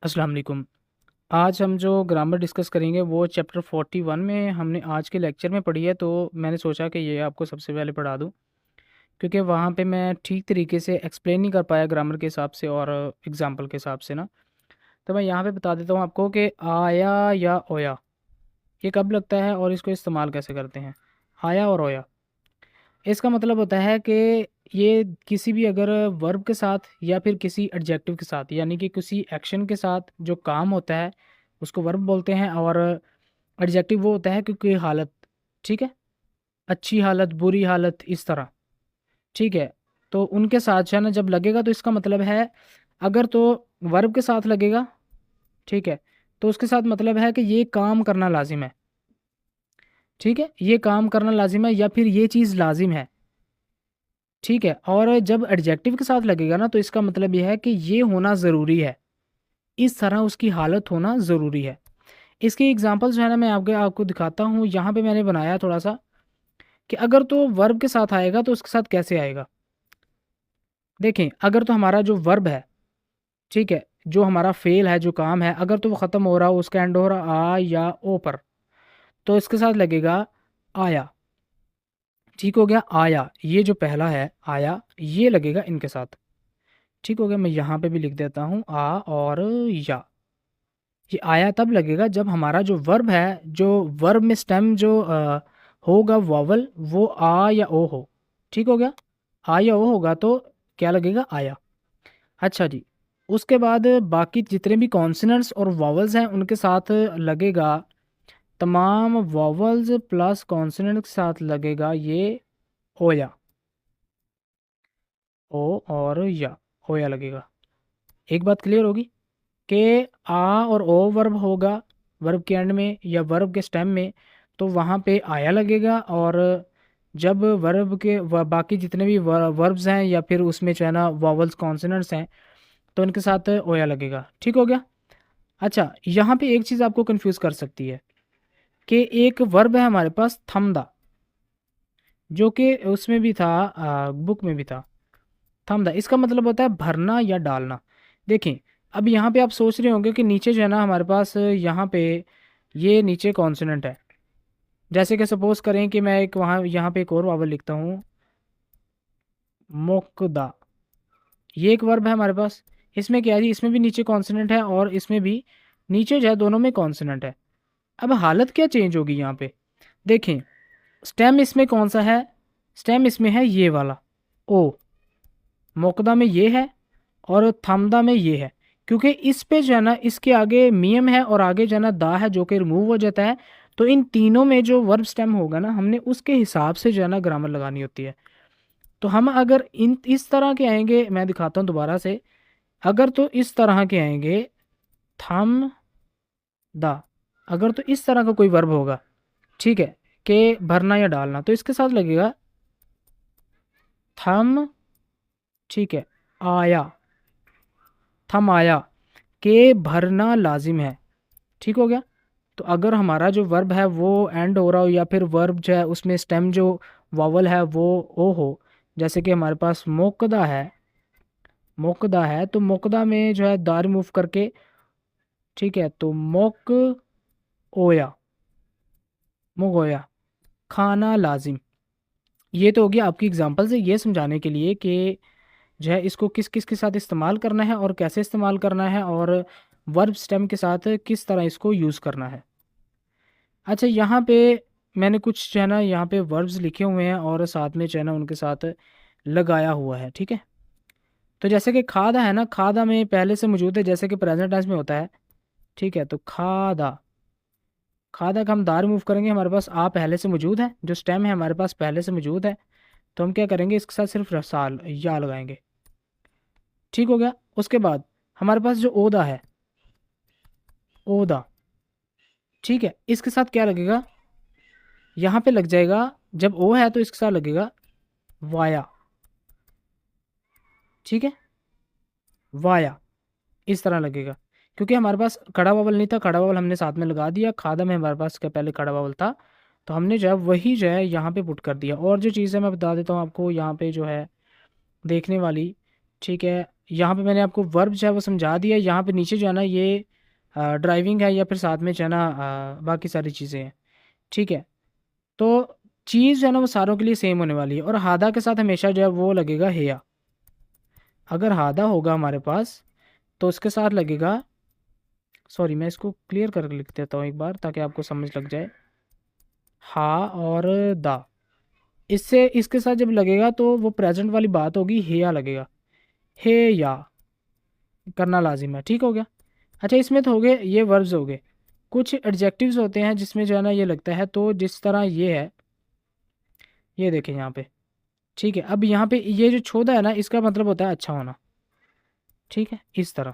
अस्सलाम वालेकुम। आज हम जो ग्रामर डिस्कस करेंगे वो चैप्टर 41 में हमने आज के लेक्चर में पढ़ी है, तो मैंने सोचा कि ये आपको सबसे पहले पढ़ा दूँ, क्योंकि वहाँ पे मैं ठीक तरीके से एक्सप्लेन नहीं कर पाया ग्रामर के हिसाब से और एग्जांपल के हिसाब से ना। तो मैं यहाँ पे बता देता हूँ आपको कि आया या ओया ये कब लगता है और इसको इस्तेमाल कैसे करते हैं। आया और ओया, इसका मतलब होता है कि ये किसी भी अगर वर्ब के साथ या फिर किसी एडजेक्टिव के साथ, यानी कि किसी एक्शन के साथ जो काम होता है उसको वर्ब बोलते हैं, और एडजेक्टिव वो होता है क्योंकि हालत, ठीक है, अच्छी हालत, बुरी हालत, इस तरह, ठीक है। तो उनके साथ जो है ना जब लगेगा तो इसका मतलब है, अगर तो वर्ब के साथ लगेगा, ठीक है, तो उसके साथ मतलब है कि ये काम करना लाजिम है, ठीक है, ये काम करना लाजिम है या फिर ये चीज़ लाजिम है, ठीक है। और जब एडजेक्टिव के साथ लगेगा ना तो इसका मतलब यह है कि ये होना ज़रूरी है, इस तरह उसकी हालत होना ज़रूरी है। इसके एग्जांपल्स जो है ना मैं आपको आपको दिखाता हूँ। यहाँ पे मैंने बनाया थोड़ा सा कि अगर तो वर्ब के साथ आएगा तो उसके साथ कैसे आएगा। देखें, अगर तो हमारा जो वर्ब है, ठीक है, जो हमारा फेल है, जो काम है, अगर तो वो ख़त्म हो रहा हो, उसका एंड हो रहा आ या ओ पर, तो इसके साथ लगेगा आया। ठीक हो गया, आया, ये जो पहला है आया, ये लगेगा इनके साथ। ठीक हो गया, मैं यहाँ पे भी लिख देता हूँ आ और या। ये आया तब लगेगा जब हमारा जो वर्ब है, जो वर्ब में स्टेम जो होगा वॉवल, वो आ या ओ हो। ठीक हो गया, आ या ओ होगा तो क्या लगेगा, आया। अच्छा जी, उसके बाद बाकी जितने भी कॉन्सोनेंट्स और वॉवल्स हैं उनके साथ लगेगा, तमाम वॉवल्स प्लस कॉन्सोनेंट के साथ लगेगा ये ओया। ओ और या, ओया लगेगा। एक बात क्लियर होगी कि आ और ओ वर्ब होगा वर्ब के एंड में या वर्ब के स्टेम में, तो वहाँ पे आया लगेगा। और जब वर्ब के बाकी जितने भी वर्ब्स हैं या फिर उसमें जो है ना वॉवल्स कॉन्सोनेंट्स हैं, तो उनके साथ ओया लगेगा। ठीक हो गया। अच्छा, यहाँ पे एक चीज़ आपको कंफ्यूज कर सकती है कि एक वर्ब है हमारे पास थमदा, जो कि उसमें भी था, बुक में भी था। थमदा, इसका मतलब होता है भरना या डालना। देखें, अब यहाँ पे आप सोच रहे होंगे कि नीचे जो है ना हमारे पास यहाँ पे ये नीचे कॉन्सोनेंट है। जैसे कि सपोज करें कि मैं एक वहाँ यहाँ पे एक और वावल लिखता हूँ, मोकदा, ये एक वर्ब है हमारे पास। इसमें क्या है जी, इसमें भी नीचे कॉन्सोनेंट है और इसमें भी नीचे जो है, दोनों में कॉन्सोनेंट है। अब हालत क्या चेंज होगी यहाँ पे, देखें, स्टेम इसमें कौन सा है, स्टेम इसमें है ये वाला ओ, मोकदा में ये है और थमदा में ये है। क्योंकि इस पे जो है ना इसके आगे मियम है और आगे जो है ना दा है जो कि रिमूव हो जाता है। तो इन तीनों में जो वर्ब स्टेम होगा ना हमने उसके हिसाब से जो है ना ग्रामर लगानी होती है। तो हम अगर इन इस तरह के आएंगे, मैं दिखाता हूँ दोबारा से, अगर तो इस तरह के आएंगे थम दा, अगर तो इस तरह का कोई वर्ब होगा, ठीक है, कि भरना या डालना, तो इसके साथ लगेगा थम, ठीक है, आया, थम आया, के भरना लाजिम है। ठीक हो गया। तो अगर हमारा जो वर्ब है वो एंड हो रहा हो या फिर वर्ब जो है उसमें स्टेम जो वावल है वो ओ हो, जैसे कि हमारे पास मोकदा है, मोकदा है, तो मोकदा में जो है दार मूव करके, ठीक है, तो मोक ओया, मोगोया, खाना लाजिम। ये तो हो गया आपकी एग्जांपल से ये समझाने के लिए कि जो है इसको किस किस के साथ इस्तेमाल करना है और कैसे इस्तेमाल करना है और वर्ब स्टेम के साथ किस तरह इसको यूज़ करना है। अच्छा, यहाँ पे मैंने कुछ जो है ना यहाँ पे वर्ब्स लिखे हुए हैं और साथ में जो है ना उनके साथ लगाया हुआ है, ठीक है। तो जैसे कि खादा है ना, खादा में पहले से मौजूद है, जैसे कि प्रेजेंट टेंस में होता है, ठीक है। तो खादा, खादा का हम दार मूव करेंगे, हमारे पास आ पहले से मौजूद है, जो स्टेम है हमारे पास पहले से मौजूद है, तो हम क्या करेंगे, इसके साथ सिर्फ रसाल या लगाएंगे। ठीक हो गया। उसके बाद हमारे पास जो ओदा है, ओदा, ठीक है, इसके साथ क्या लगेगा, यहाँ पे लग जाएगा, जब ओ है तो इसके साथ लगेगा वाया। ठीक है, वाया, इस तरह लगेगा। क्योंकि हमारे पास खड़ा बावल नहीं था, खड़ा बावल हमने साथ में लगा दिया, खादा में हमारे पास क्या पहले खड़ा बावल था, तो हमने जो है वही जो है यहाँ पे पुट कर दिया। और जो चीज़ है मैं बता देता हूँ आपको यहाँ पे जो है देखने वाली, ठीक है, यहाँ पे मैंने आपको वर्ब जो है वो समझा दिया। यहाँ पे नीचे जो है ना ये ड्राइविंग है या फिर साथ में जो है ना बाकी सारी चीज़ें हैं। ठीक है, तो चीज़ जो है ना वो सारों के लिए सेम होने वाली है। और हादा के साथ हमेशा जो है वो लगेगा हेया। अगर हादा होगा हमारे पास तो उसके साथ लगेगा, सॉरी मैं इसको क्लियर कर लिख देता हूँ एक बार ताकि आपको समझ लग जाए। हा और दा, इससे इसके साथ जब लगेगा तो वो प्रेजेंट वाली बात होगी, हेया लगेगा। हे या करना लाजिम है। ठीक हो गया। अच्छा, इसमें तो हो गए ये वर्ब्स हो गए। कुछ एडजेक्टिव्स होते हैं जिसमें जो है ना ये लगता है, तो जिस तरह ये है, ये देखें यहाँ पे। ठीक है, अब यहाँ पे ये जो छोदा है ना इसका मतलब होता है अच्छा होना। ठीक है, इस तरह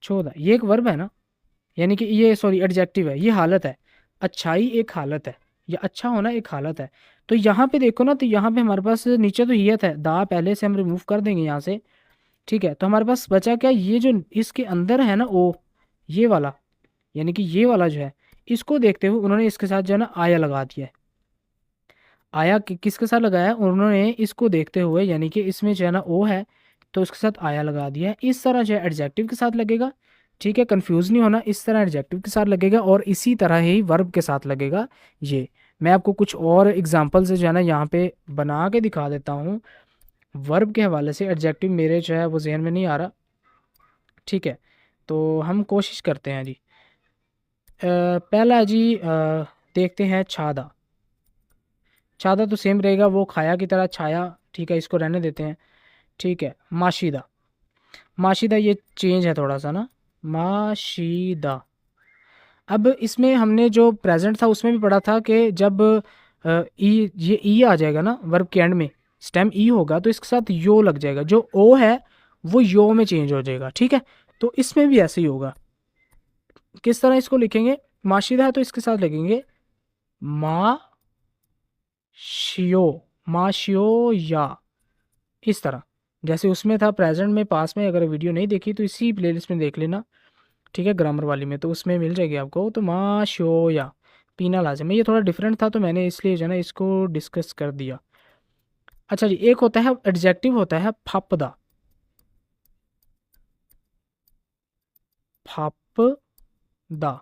छोदा ये एक वर्ब है ना, यानी कि ये सॉरी एडजेक्टिव है, ये हालत है। अच्छाई एक हालत है, या अच्छा होना एक हालत है। तो यहाँ पे देखो ना, तो यहाँ पे हमारे पास नीचे तो हियत है, दा पहले से हम रिमूव कर देंगे यहाँ से। ठीक है, तो हमारे पास बचा क्या, ये जो इसके अंदर है ना ओ, ये वाला, यानी कि ये वाला जो है, इसको देखते हुए उन्होंने इसके साथ जो है ना आया लगा दिया है। आया किसके साथ लगाया है? उन्होंने इसको देखते हुए, यानी कि इसमें जो है ना ओ है तो उसके साथ आया लगा दिया है। इस तरह जो है एडजेक्टिव के साथ लगेगा। ठीक है, कंफ्यूज नहीं होना, इस तरह एडजेक्टिव के साथ लगेगा और इसी तरह ही वर्ब के साथ लगेगा। ये मैं आपको कुछ और एग्जांपल से जो है ना यहाँ पे बना के दिखा देता हूँ। वर्ब के हवाले से एडजेक्टिव मेरे जो है वो जहन में नहीं आ रहा। ठीक है, तो हम कोशिश करते हैं जी। पहला जी देखते हैं छादा। छादा तो सेम रहेगा, वो खाया की तरह छाया। ठीक है, इसको रहने देते हैं। ठीक है, माशीदा। माशीदा ये चेंज है थोड़ा सा ना, माशीदा। अब इसमें हमने जो प्रेजेंट था उसमें भी पढ़ा था कि जब ई, ये ई आ जाएगा ना वर्ब के एंड में, स्टेम ई होगा तो इसके साथ यो लग जाएगा, जो ओ है वो यो में चेंज हो जाएगा। ठीक है, तो इसमें भी ऐसे ही होगा। किस तरह इसको लिखेंगे? माशीदा है तो इसके साथ लिखेंगे मा शियो, मा शियो या, इस तरह। जैसे उसमें था प्रेजेंट में पास में, अगर वीडियो नहीं देखी तो इसी प्लेलिस्ट में देख लेना। ठीक है, ग्रामर वाली में तो उसमें मिल जाएगी आपको। तो मा शो या पीना लाजिम है, ये थोड़ा डिफरेंट था तो मैंने इसलिए जो है ना इसको डिस्कस कर दिया। अच्छा जी, एक होता है एडजेक्टिव होता है फपदा। फपदा,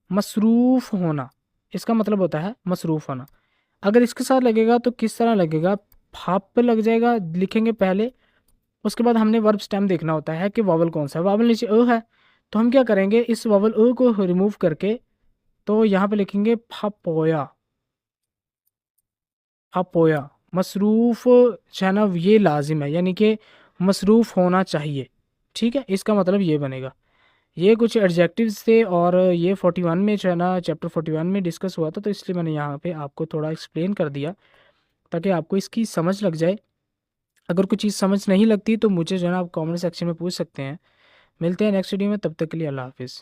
मसरूफ होना, इसका मतलब होता है मसरूफ होना। अगर इसके साथ लगेगा तो किस तरह लगेगा? फप लग जाएगा, लिखेंगे पहले, उसके बाद हमने वर्ब स्टेम देखना होता है कि वावल कौन सा है। वावल नीचे अ है, तो हम क्या करेंगे, इस वावल अ को रिमूव करके तो यहाँ पे लिखेंगे फपोया। फपोया, मसरूफ जो है ना ये लाजिम है, यानी कि मसरूफ होना चाहिए। ठीक है, इसका मतलब ये बनेगा। ये कुछ एडजेक्टिव्स थे और ये 41 में जो है ना चैप्टर 41 में डिस्कस हुआ था, तो इसलिए मैंने यहाँ पे आपको थोड़ा एक्सप्लेन कर दिया ताकि आपको इसकी समझ लग जाए। अगर कोई चीज़ समझ नहीं लगती तो मुझे जो है ना आप कमेंट सेक्शन में पूछ सकते हैं। मिलते हैं नेक्स्ट वीडियो में, तब तक के लिए अल्लाह हाफिज़।